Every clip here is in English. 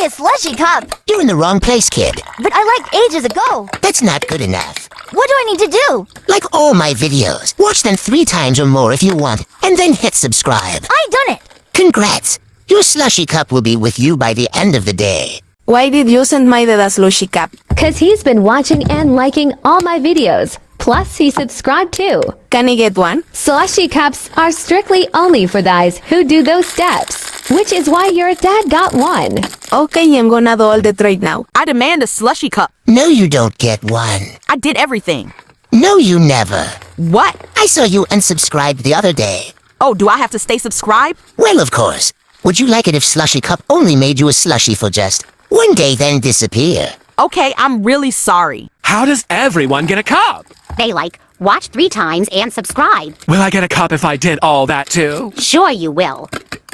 a slushy cup. You're in the wrong place, kid. But I liked ages ago. That's not good enough. What do I need to do? Like all my videos. Watch them 3 times or more if you want, and then hit subscribe. I done it. Congrats. Your slushy cup will be with you by the end of the day. Why did you send my dad a slushy cup? Cause he's been watching and liking all my videos. Plus, he subscribed too. Can I get one? Slushy cups are strictly only for guys who do those steps. Which is why your dad got one. Okay, I'm gonna do all that right now. I demand a slushy cup. No, you don't get one. I did everything. No, you never. What? I saw you unsubscribed the other day. Oh, do I have to stay subscribed? Well, of course. Would you like it if Slushy Cup only made you a slushy for just one day, then disappear? Okay, I'm really sorry. How does everyone get a cup? They watch 3 times and subscribe. Will I get a cup if I did all that too? Sure you will.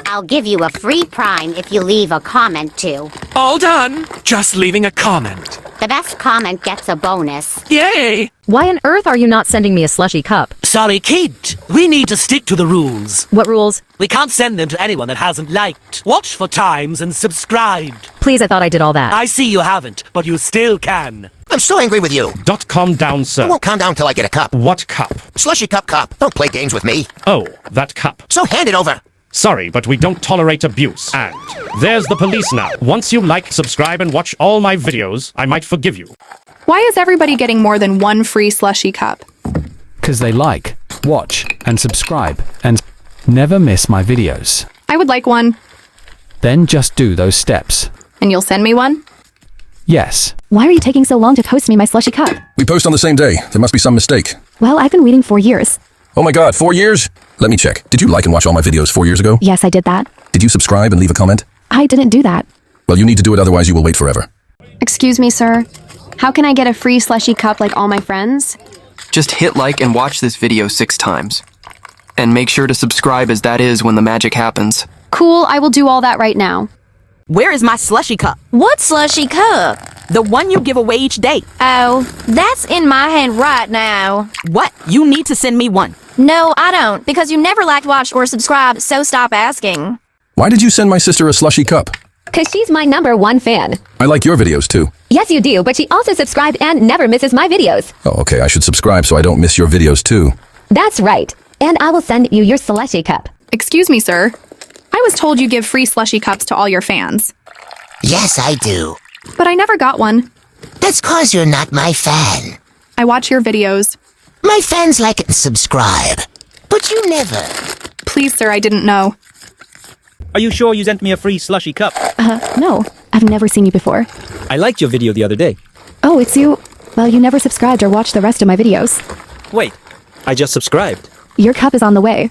I'll give you a free prime if you leave a comment too. All done. Just leaving a comment. The best comment gets a bonus. Yay! Why on earth are you not sending me a slushy cup? Sorry, kid. We need to stick to the rules. What rules? We can't send them to anyone that hasn't liked, watched for times, and subscribed. Please, I thought I did all that. I see you haven't, but you still can. I'm so angry with you. Don't calm down, sir. I won't calm down till I get a cup. What cup? Slushy Cup cup. Don't play games with me. Oh, that cup. So hand it over. Sorry, but we don't tolerate abuse. And there's the police now. Once you like, subscribe, and watch all my videos, I might forgive you. Why is everybody getting more than one free slushy cup? Because they like, watch, and subscribe, and never miss my videos. I would like one. Then just do those steps. And you'll send me one? Yes. Why are you taking so long to post me my slushy cup? We post on the same day. There must be some mistake. Well, I've been waiting 4 years. Oh my god, 4 years? Let me check. Did you like and watch all my videos 4 years ago? Yes, I did that. Did you subscribe and leave a comment? I didn't do that. Well, you need to do it, otherwise you will wait forever. Excuse me, sir. How can I get a free slushy cup like all my friends? Just hit like and watch this video 6 times. And make sure to subscribe, as that is when the magic happens. Cool, I will do all that right now. Where is my slushy cup? What slushy cup? The one you give away each day. Oh, that's in my hand right now. What? You need to send me one. No, I don't, because you never liked, watched, or subscribed, so stop asking. Why did you send my sister a slushy cup? Cause she's my #1 fan. I like your videos too. Yes, you do, but she also subscribed and never misses my videos. Oh, okay, I should subscribe so I don't miss your videos too. That's right. And I will send you your slushy cup. Excuse me, sir. I was told you give free slushy cups to all your fans. Yes, I do. But I never got one. That's cause you're not my fan. I watch your videos. My fans like and subscribe. But you never. Please, sir, I didn't know. Are you sure you sent me a free slushy cup? No. I've never seen you before. I liked your video the other day. Oh, it's you. Well, you never subscribed or watched the rest of my videos. Wait, I just subscribed. Your cup is on the way.